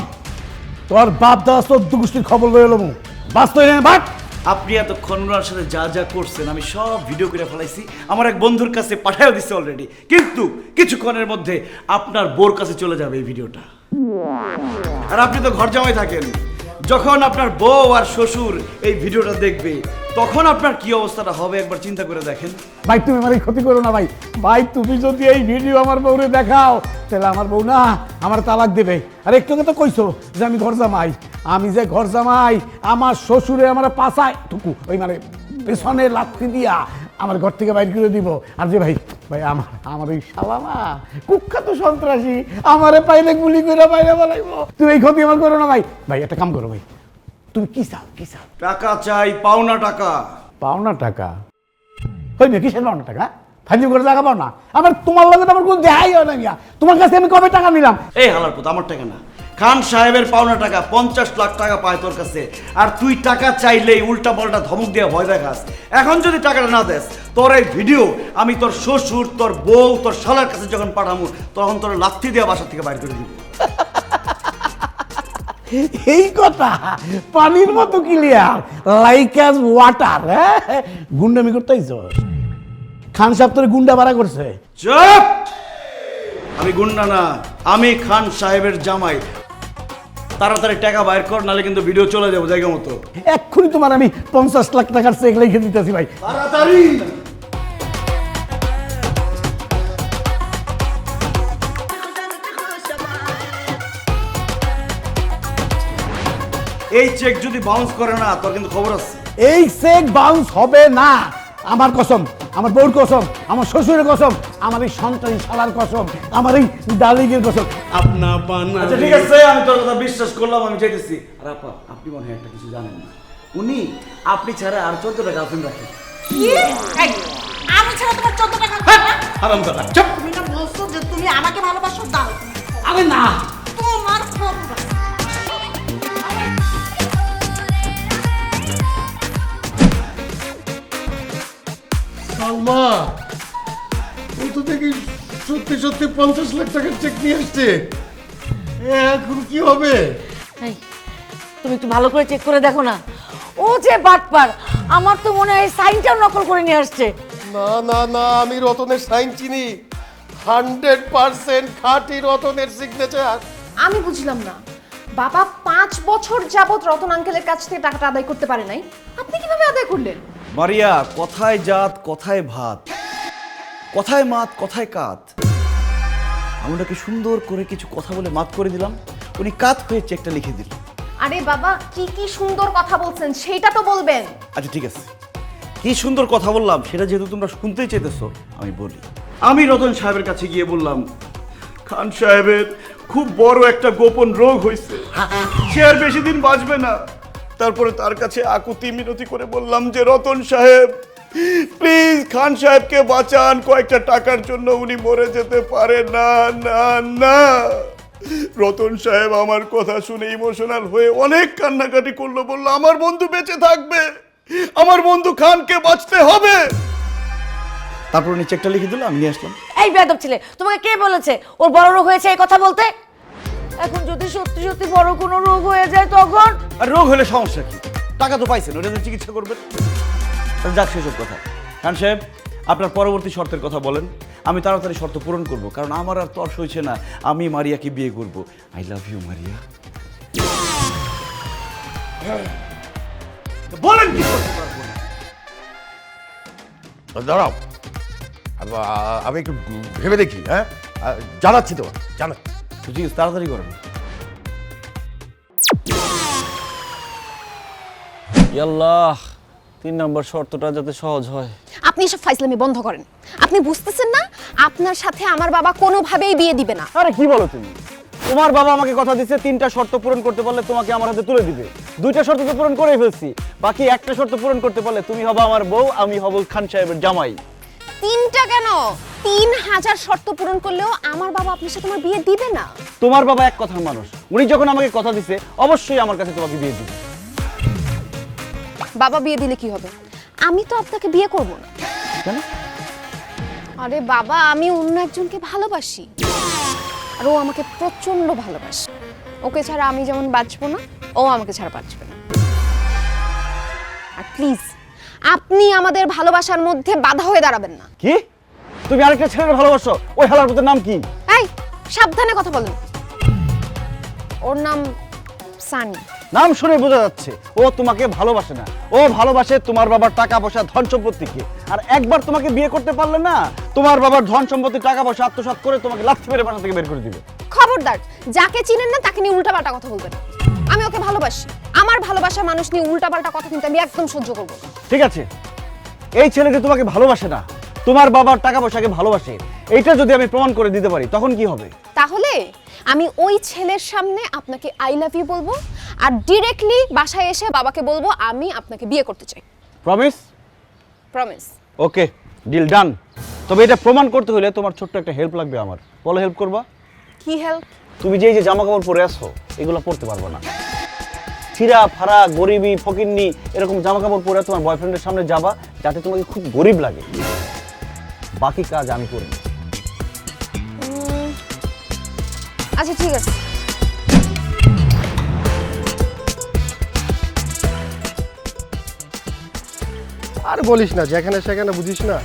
তোর বাপ দাদা 14 গোষ্ঠীর খবর লয়ে এলো বাস্তব বাট। আপনি এতক্ষণ ওনার সাথে যা যা করছেন আমি সব ভিডিও করে ফেলাইছি, আমার এক বন্ধুর কাছে পাঠাও দিচ্ছে অলরেডি। কিন্তু কিছুক্ষণের মধ্যে আপনার বোর কাছে চলে যাবে এই ভিডিওটা। আর আপনি তো ঘর জামাই থাকেন, যখন আপনার বউ আর শ্বশুর এই ভিডিওটা দেখবে তখন আপনার কি অবস্থাটা হবে একবার চিন্তা করে দেখেন। ভাই তুমি আমার ক্ষতি করো না ভাই। ভাই তুমি যদি এই ভিডিও আমার বউরে দেখাও তাহলে আমার বউ না আমার তালাক দেবে। আর একটু তো কইছো যে আমি ঘর জামাই, আমি যে ঘর জামাই আমার শ্বশুরে আমার পাছায় টুকু ওই মানে পেছনে লাথি দিয়া আমার ঘর থেকে বাইর করে দিব। আর যে ভাই ভাই আমার ওই শালামা কুখ্যাত সন্ত্রাসী আমারে পাইলে গুলি করে বাইরে বলাইবো। তুমি এই ক্ষতি আমার করো না ভাই। ভাই একটা কাম করো ভাই, তুমি কি চাও? কি চাও? টাকা চাই, পাওনা টাকা। পাওনা টাকা? হই না, কিসের পাওনা টাকা? ফাইজিং করে টাকা পাও না? আমার তোমার লগে তো আমার কোন দেহাই হয় না মিয়া। তোমার কাছে আমি কবে টাকা নিলাম? এই হালার পুত, আমার টাকা না, খান সাহেবের পাওনা টাকা। 50 লাখ টাকা পায় তোর কাছে, আর তুই টাকা চাইলেই উল্টা পাল্টা ধমক দিয়ে ভয় দেখাস। এখন যদি টাকাটা না দেস, তোর এই ভিডিও আমি তোর শ্বশুর, তোর বউ, তোর শালার কাছে যখন পাঠাবো তখন তোর লাথি দিয়ে বাসা থেকে বাইর করে দিব। এই কথা পানির মতো ক্লিয়ার, লাইক অ্যাজ ওয়াটার। হ্যাঁ গুন্ডামি করতেইছ? খান সাহেব তোর গুন্ডা ভাড়া করছে? চুপ! আমি গুন্ডা না, আমি খান সাহেবের জামাই। তাড়াতাড়ি টাকা বাইর কর, নাহলে কিন্তু ভিডিও চলে যাবো জায়গা মতো। এক্ষুনি তোমার আমি 50 লাখ টাকার চেক লিখে দিতেছি ভাই। তাড়াতাড়ি! এই চেক যদি বাউন্স করে না তোর কিন্তু খবর আছে। এই চেক বাউন্স হবে না, আমার কসম, আমার বউর কসম, আমার শ্বশুরের কসম, আমার এই সন্তান শালার কসম, আমার এই ডালিগের কসম। আপনা আচ্ছা বানালে ঠিক আছে, আমি তোর কথা বিশ্বাস করলাম, আমি চাইতেছি। আর আপা, আপনি মনে হয় একটা কিছু জানেন না, উনি আপনি ছাড়া আর 14টা গার্লফ্রেন্ড রাখেন। কি? এই, আমি ছাড়া তোমার 14 টাকা না? হারামজাদা চুপ। তুমি না বলছো যে তুমি আমাকে ভালোবাসো? দাও। আরে না, তোমার খবর আছে। সালমা, ও তো দেখি সত্যি সত্যি 50 লাখ টাকার চেক নিয়ে আসছে। এখন কি হবে? এই, তুমি একটু ভালো করে চেক করে দেখো না। ও যে বাটপার, আমার তো মনে হয় সাইনটাও নকল করে নিয়ে আসছে। না না না, আমি রতনের সাইন চিনি। 100% খাঁটি রতনের সিগনেচার। আমি বুঝলাম না, বাবা 5 বছর যাবত রতন আঙ্কেলের কাছ থেকে টাকাটা আদায় করতে পারে নাই, আপনি কিভাবে আদায় করলেন? মারিয়া, কথায় জাত কথায় ভাত, কথায় মাত কথায় কাত। আমি ওনাকে সুন্দর করে কিছু কথা বলে মাত করে দিলাম, উনি কাত হয়ে চেকটা লিখে দিল। আরে বাবা, কি কি সুন্দর কথা বলছেন সেটা তো বলবেন। আচ্ছা ঠিক আছে, কি সুন্দর কথা বললাম সেটা যেহেতু তোমরা শুনতেই চাইতেছো আমি বলি। আমি রতন সাহেবের কাছে গিয়ে বললাম, খান সাহেবের খুব বড় একটা গোপন রোগ হয়েছে, সে আর বেশি দিন বাঁচবে না। তারপরে তার কাছে আকুতি মিনতি করে বললাম যে রতন সাহেব প্লিজ খান সাহেবকে বাঁচান, কয়েকটা টাকার জন্য উনি মরে যেতে পারে না না না। রতন সাহেব আমার কথা শুনে ইমোশনাল হয়ে অনেক কান্নাকাটি করলো, বললো আমার বন্ধু বেঁচে থাকবে, আমার বন্ধু খানকে বাঁচতে হবে। তারপর উনি চেকটা লিখে দিল, আমি নিয়ে আসলাম। এই বেয়াদব ছেলে, তোমাকে কে বলেছে ওর বড় রোগ হয়েছে এই কথা বলতে? এখন যদি সত্যি সত্যি বড় কোনো রোগ হয়ে যায় তখন? আর রোগ হলে সমস্যা কি, টাকা তো পাইছেন, ওটা চিকিৎসা করবেন। যাক সেসব কথা। খান সাহেব, আপনার পরবর্তী শর্তের কথা বলেন, আমি তাড়াতাড়ি শর্ত পূরণ করব, কারণ আমার আর তর্স হয়েছে না, আমি মারিয়াকে বিয়ে করব। I love you Maria. বলেন কি করতে পারবো না? দাঁড়াও, আমি একটু ভেবে দেখি। হ্যাঁ, জানাচ্ছি তো, জানাচ্ছি। ঠিক আছে, তাড়াতাড়ি করেন। আল্লাহ, 3 নম্বর শর্তটা যাতে সহজ হয়। আপনি এসব ফাইজলামি বন্ধ করেন। আপনি বুঝতেছেন না আপনার সাথে আমার বাবা কোনোভাবেই বিয়ে দিবে না। আরে কি বলো তুমি? তোমার বাবা আমাকে কথা দিচ্ছে 3টা শর্ত পূরণ করতে পারলে তোমাকে আমার হাতে তুলে দিবে। 2টা শর্ত তো পূরণ করেই ফেলছি, বাকি একটা শর্ত পূরণ করতে পারলে তুমি হবে আমার বউ, আমি হব খান সাহেবের জামাই। 3টা কেন, 3000 শর্ত পূরণ করলেও আমার বাবা আপনার সাথে আমার বিয়ে দিবে না। তোমার বাবা এক কথার মানুষ, উনি যখন আমাকে কথা দিছে অবশ্যই আমার কাছে তোমাকে বিয়ে দিবে। বাবা বিয়ে দিলে কি হবে? আমি তো আপনাকে বিয়ে করব না। কেন? আরে বাবা, আমি অন্য একজনকে ভালোবাসি, আর ও আমাকে প্রচন্ড ভালোবাসে। ওকে ছাড়া আমি যেমন বাঁচবো না, ও আমাকে ছাড়া বাঁচবে না। আর প্লিজ আপনি আমাদের ভালোবাসার মধ্যে বাধা হয়ে দাঁড়াবেন না। কি? তুমি আরেকটা ছেলের ভালোবাসো? ওই হালার পুতের নাম কি? এই সাবধানে কথা বলেন। ওর নাম সানি। নাম শুনে বোঝা যাচ্ছে ও তোমাকে ভালোবাসে না, ও ভালোবাসে তোমার বাবার টাকা পয়সা ধন সম্পত্তিকে। আর একবার তোমাকে বিয়ে করতে পারলে না, তোমার বাবার ধন সম্পত্তি টাকা পয়সা আত্মসাৎ করে তোমাকে লাথি মেরে বাসা থেকে বের করে দিবে। খবরদার, যাকে চিনেন না তাকে নিয়ে উল্টাপাল্টা কথা বলবেন। আমি ওকে ভালোবাসি, আমার ভালোবাসা মানুষ নিয়ে উল্টাপাল্টা কথা কিন্তু আমি একদম সহ্য করব না। ঠিক আছে, এই ছেলেটি তোমাকে ভালোবাসে না, তোমার বাবার টাকা পয়সাকে ভালোবাসে, এইটা যদি আমি প্রমাণ করে দিতে পারি তখন কি হবে? তাহলে আমি ওই ছেলের সামনে আপনাকে আই লাভ ইউ বলবো, আর ডিরেক্টলি বাসায় এসে বাবাকে বলবো আমি আপনাকে বিয়ে করতে চাই। প্রমিস? প্রমিস। ওকে, ডিল ডান। তবে এটা প্রমাণ করতে হলে তোমার ছোট্ট একটা হেল্প লাগবে আমার। বলো হেল্প করবা? কি হেল্প? তুমি যে এই যে জামা কাপড় পরে আসো এগুলো পরতে পারবে না। ছিঁড়া ফাড়া গরিবি ফকিন্নি এরকম জামা কাপড় পরে তোমার বয়ফ্রেন্ডের সামনে যাবা যাতে তোমাকে খুব গরিব লাগে। বাকি কাজ আমি করি। আচ্ছা ঠিক আছে। আর বলিস না, যেখানে সেখানে বুঝিস না।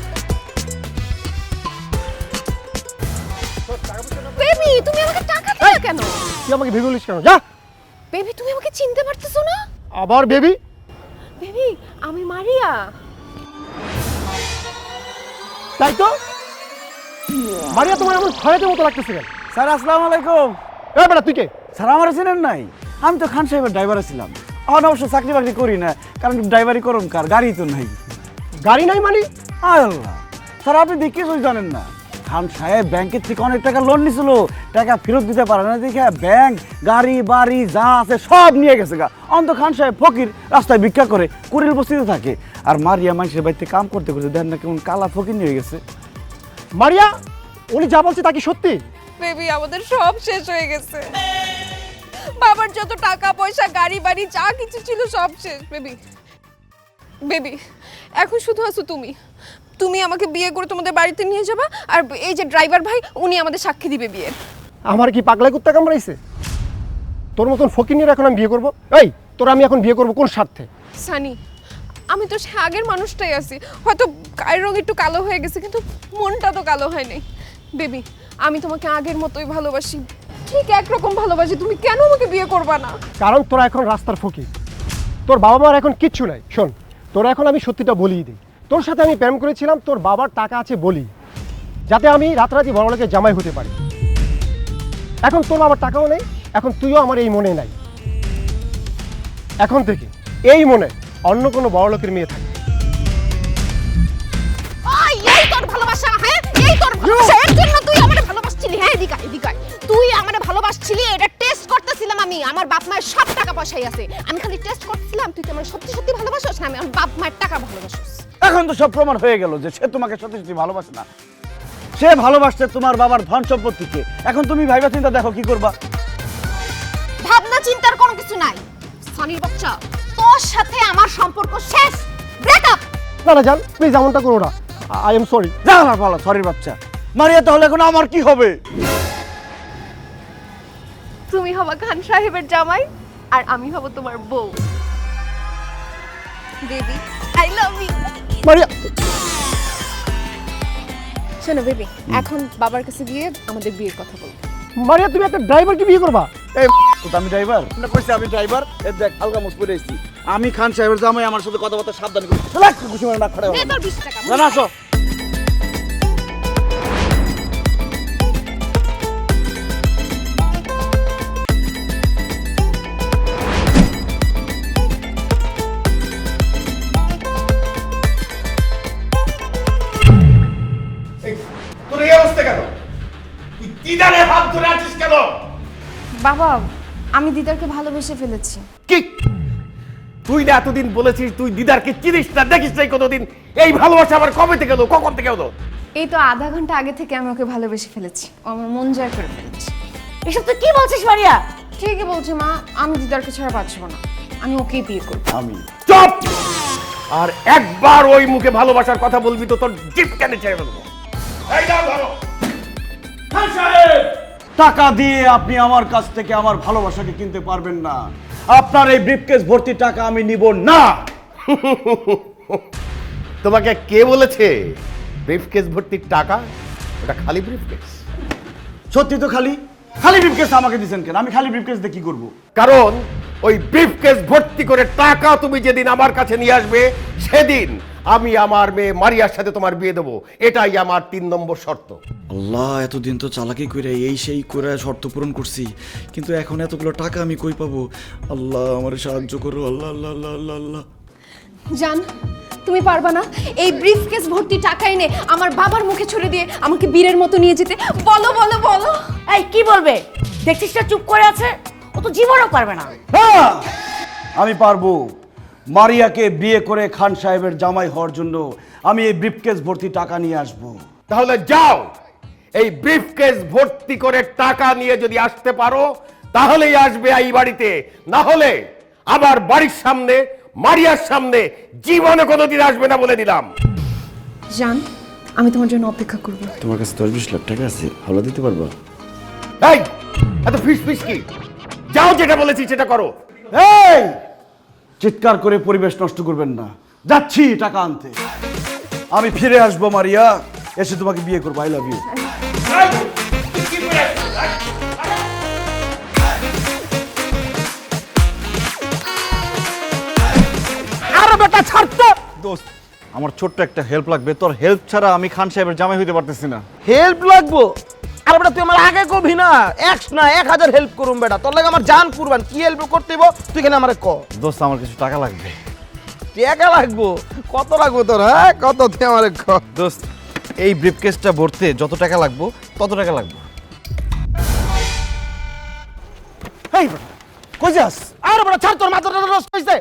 বেবি, তুমি আমাকে টাকা দিলে কেন? তুই আমাকে ভেবে বলিস কেন? যা। বেবি, তুমি আমাকে চিনতে পারতেছো না? আবার বেবি? বেবি, আমি মারিয়া। তাই তো, মারিয়া তোমার এমন খয়াতের মতো লাগতেছে কেন? স্যার আসসালামু আলাইকুম। এ বেটা, তুই কে? স্যার আমার চেনেন নাই? আমি তো খান সাহেবের ড্রাইভার ছিলাম। এখন অবশ্য চাকরি বাকরি করি না, কারণ ড্রাইভারি করুন কার, গাড়ি তো নাই। গাড়ি নাই মানে? আল্লাহ স্যার, আপনি দেখে কিছুই জানেন না। খান সাহেব ব্যাংকের থেকে অনেক টাকা লোন নিছিল, টাকা ফেরত দিতে পারে না দেখে ব্যাংক গাড়ি বাড়ি যা আছে সব নিয়ে গেছে গা। অন্ত খান সাহেব ফকির, রাস্তায় ভিক্ষা করে, কুড়ির বস্তিতে থাকে। আর মারিয়া মানুষের বাড়িতে কাম করতে করতে দেন না কেমন কালা ফকির নিয়ে গেছে। মারিয়া, উনি যা বলছে তা কি সত্যি? বেবি, আমাদের সব শেষ হয়ে গেছে। বাবার যত টাকা পয়সা গাড়ি বাড়ি যা কিছু ছিল সব শেষ। বেবি বেবি, এখন শুধু আছো তুমি। তুমি আমাকে বিয়ে করে তোমাদের বাড়িতে নিয়ে যাবা, আর এই যে ড্রাইভার ভাই উনি আমাদের সাক্ষী দিবে বিয়ের। আমার কি পাগলা কুত্তা কামড়াইছে? তোর মতন ফকির এখন আমি বিয়ে করবো? এই তোর আমি এখন বিয়ে করবো কোন স্বার্থে? সানি, আমি তো সে আগের মানুষটাই আছি, হয়তো গায়ের রং একটু কালো হয়ে গেছে কিন্তু মনটা তো কালো হয় নাই। বেবি আমি তোমাকে আগের মতোই ভালোবাসি, ঠিক একরকম ভালোবাসি। তুমি কেন আমাকে বিয়ে করবা না? কারণ তোরা এখন রাস্তার ফকির, তোর বাবা মার এখন কিচ্ছু নাই। শোন, তোরা এখন আমি সত্যিটা বলিয়ে দিই, তোর সাথে আমি প্রেম করেছিলাম তোর বাবার টাকা আছে বলি, যাতে আমি রাতারাতি বড়লোকের জামাই হতে পারি। এখন তোর বাবার টাকাও নেই, এখন তুইও আমার এই মনে নাই। এখন থেকে এই মনে অন্য কোনো বড়লোকের মেয়ে থাকে। এই তোর ভালোবাসা, হ্যাঁ এই তোর ভালোবাসা, এর জন্য তুই আমারে ভালোবাসছিলি? হ্যাঁ এদিকে এদিকে তুই আমারে ভালোবাসছিলি, এটা টেস্ট করতেছিলাম আমি। আমার বাপ মায়ের সব টাকা পয়সাই আছে, আমি খালি টেস্ট করতেছিলাম তুই কি আমার সত্যি সত্যি ভালোবাসোস না আমি আমার বাপ মায়ের টাকা ভালোবাসোস। এখন তো সব প্রমাণ হয়ে গেল যে সে তোমাকে সত্যি সত্যি ভালোবাসে না, সে ভালোবাসছে তোমার বাবার ধন সম্পত্তিকে। এখন তুমি ভাইবা চিন্তা দেখো কি করবা। ভাবনা চিন্তার কোনো কিছু নাই। সানির বাচ্চা, তোর সাথে আমার সম্পর্ক শেষ, ব্রেকআপ। না না জান, প্লিজ এমনটা করো না, আই এম সরি। যা না ভালো, সরির বাচ্চা। মারিয়া তাহলে এখন আমার কি হবে? তুমি হবা খান সাহেবের জামাই আর আমি হব তোমার বউ। Baby I love you. Maria, শোনো বেবি, এখন বাবার কাছে গিয়ে আমাদের বিয়ের কথা বলবো। মারিয়া তুমি একটা ড্রাইভারকে বিয়ে করবা? এই আমি ড্রাইভার না, কইছি আমি ড্রাইভার। এই দেখ হালকা মুখ পরে আইছি আমি। খান সাহেবের জামাই, আমার সাথে কথাবার্তা সাবধান করি। লাখ খুশি মানে না খড়া দে তোর 20 টাকা। না আসো। তোর এই অবস্থা কেন? তুই দিদারে হাত ধরে আছিস কেন? বাবা, আমি দিদারকে ভালোবেসে ফেলেছি। কি তুই না এতদিন বলেছিস তুই দিদারকে চিনিস না, দেখিস নাই কোনোদিন? এই ভালোবাসা আবার কবে থেকে হলো, কখন থেকে হলো? এই তো আধা ঘন্টা আগে থেকে আমি ওকে ভালোবেসে ফেলেছি, ও আমার মন জয় করে ফেলেছি। এসব তুই কি বলছিস মারিয়া? ঠিকই বলছে মা, আমি দিদারকে ছাড়া বাঁচবো না, আমি ওকেই বিয়ে করবো। আমি চুপ! আর একবার ওই মুখে ভালোবাসার কথা বলবি তো তোর জিপ কেন ছেড়ে ফেলবো। এই নাও ধরো। খান সাহেব! টাকা দিয়ে আপনি আমার কাছ থেকে আমার ভালোবাসাকে কিনতে পারবেন না। আপনার এই ব্রিফকেস ভর্তি টাকা আমি নিব না। তোমাকে কে বলেছে ব্রিফকেস ভর্তি টাকা? ওটা খালি ব্রিফকেস। সত্যি তো খালি খালি ব্রিফকেস আমাকে দিবেন কেন? আমি খালি ব্রিফকেস দিয়ে কি করব? কারণ ওই ব্রিফকেস ভর্তি করে টাকা তুমি যেদিন আমার কাছে নিয়ে আসবে সেদিন আমি আমার মেয়ে মারিয়ার সাথে তোমার বিয়ে দেবো। এটাই আমার 3 নম্বর শর্ত। আল্লাহ, এতদিন তো চালাকি করে এই সেই করে শর্ত পূরণ করছি, কিন্তু এখন এতগুলো টাকা আমি কই পাবো? আল্লাহ আমার সাহায্য করো। আল্লাহ আল্লাহ আল্লাহ আল্লাহ আল্লাহ। জান, তুমি পারবা না এই ব্রিফকেস ভর্তি টাকা এনে আমার বাবার মুখে ছুড়ে দিয়ে আমাকে বীরের মতো নিয়ে যেতে? বলো বলো বলো। এই কি বলবে? দেখছিস না চুপ করে আছে, ও তো জীবনও পারবে না। হ্যাঁ, আমি পারবো। মারিয়াকে বিয়ে করে খান সাহেবের জামাই হওয়ার জন্য আমি এই ব্রিফকেস ভর্তি টাকা নিয়ে আসব। তাহলে যাও, এই ব্রিফকেস ভর্তি করে টাকা নিয়ে যদি আসতে পারো তাহলেই আসবে এই বাড়িতে, না হলে আবার বাড়ির সামনে মারিয়ার সামনে জীবনে কোনোদিন আসবে না বলে দিলাম। জান, আমি তোমার জন্য অপেক্ষা করব। তোমার কাছে 10-20 লাখ টাকা আছে, হাওলা দিতে পারবা? এই এত ফিস ফিস কি? যাও, যেটা বলেছি সেটা করো। এই চিৎকার করে পরিবেশ নষ্ট করবেন না, যাচ্ছি টাকা আনতে। আমি ফিরে আসবো মারিয়া, এসে তোমাকে বিয়ে করবো। I love you. আরে বেটা ছাড় তো। দোস্ত, আমার ছোট্ট একটা হেল্প লাগবে। তোর হেল্প ছাড়া আমি খান সাহেবের জামাই হইতে পারতেছি না। হেল্প লাগবো? আরে বেটা তুই আমার আগে কবি না, 1 না 1000 হেল্প করুম বেটা, তোর লাগে আমার জান কুরবান। কি হেল্প করতে হইব তুই কেন আমারে ক? দোস্ত, আমার কিছু টাকা লাগবে। টাকা লাগবো? কত লাগবো তোর? হ্যাঁ কত তুই আমারে ক? দোস্ত, এই ব্রিফকেসটা ভরতে যত টাকা লাগবে তত টাকা লাগবে। এই বেটা, কই যাস? আরে বেটা ছাড়, তোর মাথাটা নষ্ট হইছে।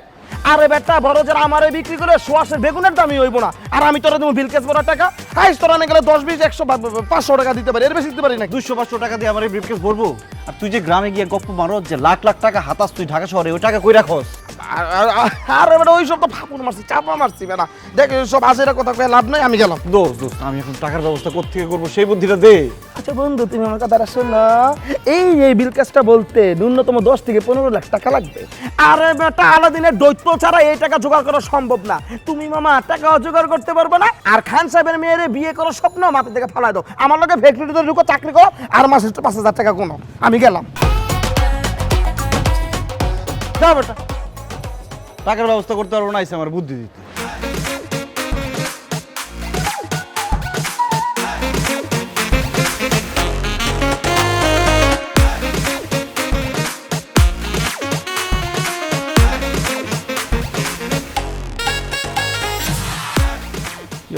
আরে বেটা বড় যারা আমারে বিক্রি করে সোয়াশের বেগুনের দামই হইব না, আর আমি তোরা দেবো বিলকেস বড় টাকা। হাইস তোরা গেলে 10 20 100 500 টাকা দিতে পারি, এর বেশি দিতে পারি না। 200-500 টাকা দিয়ে আমার এই ব্রিফকেস ভরবো? আর তুই যে গ্রামে গিয়ে গপ্প মারো যে লাখ লাখ টাকা হাতাস তুই ঢাকা শহরে, ওই টাকা কই রাখোস? আরে বেটা ওইসব তো ফাপুর মারছি, চাপা মারছি বেটা। দেখ সব আজেরা কথা কয়ে লাভ নাই, আমি গেলাম। দোস্ত আমি এখন টাকার ব্যবস্থা কোত্থেকে করবো সেই বুদ্ধিটা দে। আচ্ছা বন্ধু, তুমি আমার কথাটা শোনো। এই বিল কাজটা বলতে ন্যূনতম 10 থেকে 15 লাখ টাকা লাগবে। আরে বেটা আলাদিনের দৈত্য ছাড়া এই টাকা জোগাড় করা সম্ভব না। তুমি মামা টাকা জোগাড় করতে পারবে না। আর খান সাহেবের মেয়েরে বিয়ে করার স্বপ্ন মাথা থেকে ফালাই দাও। আমার লগে ফ্যাক্টরিতে ঢুকো, চাকরি করো, আর মাসে 5,000 টাকা কোনো। আমি গেলাম। যা বেটা, টাকার ব্যবস্থা করতে পারবো না, আমার বুদ্ধি দিতে।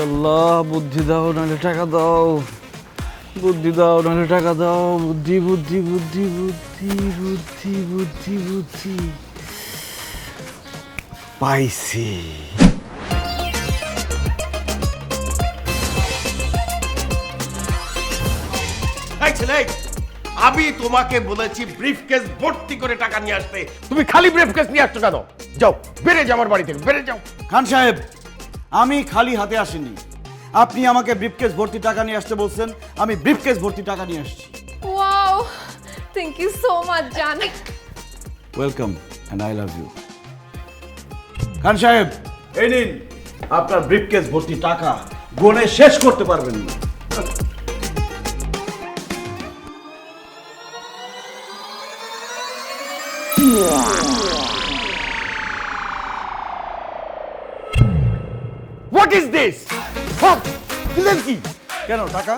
আল্লাহ বুদ্ধি দাও নাহলে টাকা দাও, বুদ্ধি দাও নাহলে টাকা দাও, বুদ্ধি বুদ্ধি বুদ্ধি বুদ্ধি বুদ্ধি বুদ্ধি বুদ্ধি পাইছি। এই ছেলে, আমি তোমাকে বলেছি ব্রিফকেস ভর্তি করে টাকা নিয়ে আসতে, তুমি খালি ব্রিফকেস নিয়ে আসছো কেন? যাও, বেড়ে যাও আমার বাড়ি থেকে, বেড়ে যাও। খান সাহেব, আমি খালি হাতে আসিনি। আপনি আমাকে ব্রিফকেস ভর্তি টাকা নিয়ে আসতে বলছেন, আমি ব্রিফকেস ভর্তি টাকা নিয়ে আসছি। Wow, thank you so much জান। Welcome and I love you. Khan সাহেব, এই নিন আপনার ব্রিফকেস ভর্তি টাকা, গুনে শেষ করতে পারবেন না। What is this? দিলেন কি? কেন টাকা?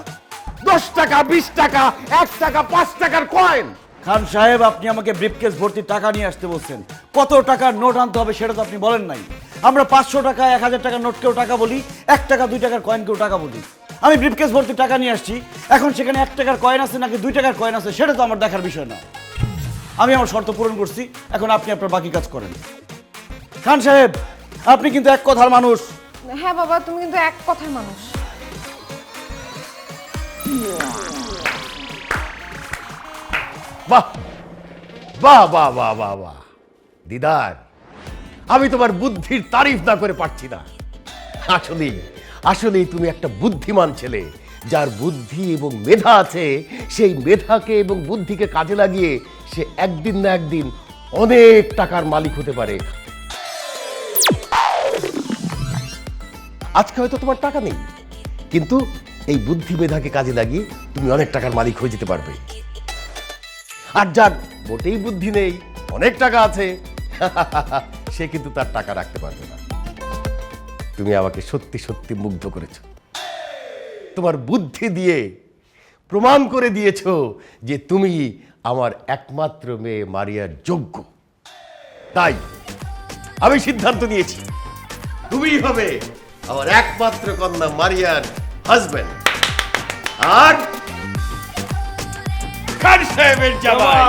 10 টাকা, 20 টাকা, 1 টাকা, 5 টাকার কয়েন। খান সাহেব, আপনি আমাকে ব্রিফকেস ভর্তি টাকা নিয়ে আসতে বলছেন, কত টাকার নোট আনতে হবে সেটা তো আপনি বলেন নাই। আমরা 500 টাকা, 1000 টাকার নোটকেও টাকা বলি, 1 টাকা 2 টাকার কয়েনকেও টাকা বলি। আমি ব্রিফকেস ভর্তি টাকা নিয়ে আসছি, এখন সেখানে 1 টাকার কয়েন আছে নাকি 2 টাকার কয়েন আছে সেটা তো আমার দেখার বিষয় না। আমি আমার শর্ত পূরণ করছি, এখন আপনি আপনার বাকি কাজ করেন। খান সাহেব, আপনি কিন্তু এক কথার মানুষ। হ্যাঁ বাবা, তুমি কিন্তু এক কথার মানুষ। বাহ বাহ বাহ বাহ বাহ বাহ দিদার, আমি তোমার বুদ্ধির তারিফ না করে পারছি না। আসলেই আসলেই তুমি একটা বুদ্ধিমান ছেলে, যার বুদ্ধি এবং মেধা আছে। সেই মেধাকে এবং বুদ্ধিকে কাজে লাগিয়ে সে একদিন না একদিন অনেক টাকার মালিক হতে পারে। আজকে হয়তো তোমার টাকা নেই, কিন্তু এই বুদ্ধি মেধাকে কাজে লাগিয়ে তুমি অনেক টাকার মালিক হয়ে যেতে পারবে। আর যার মোটেই বুদ্ধি নেই, অনেক টাকা আছে, সে কিন্তু তার টাকা রাখতে পারবে না। তুমি আমাকে সত্যি সত্যি মুগ্ধ করেছো। তোমার বুদ্ধি দিয়ে প্রমাণ করে দিয়েছো যে তুমি আমার একমাত্র মেয়ে মারিয়ার যোগ্য। তাই আমি সিদ্ধান্ত নিয়েছি, তুমিই হবে আমার একমাত্র কন্যা মারিয়ার হাজবেন্ড আর খান সাহেবের জামাই।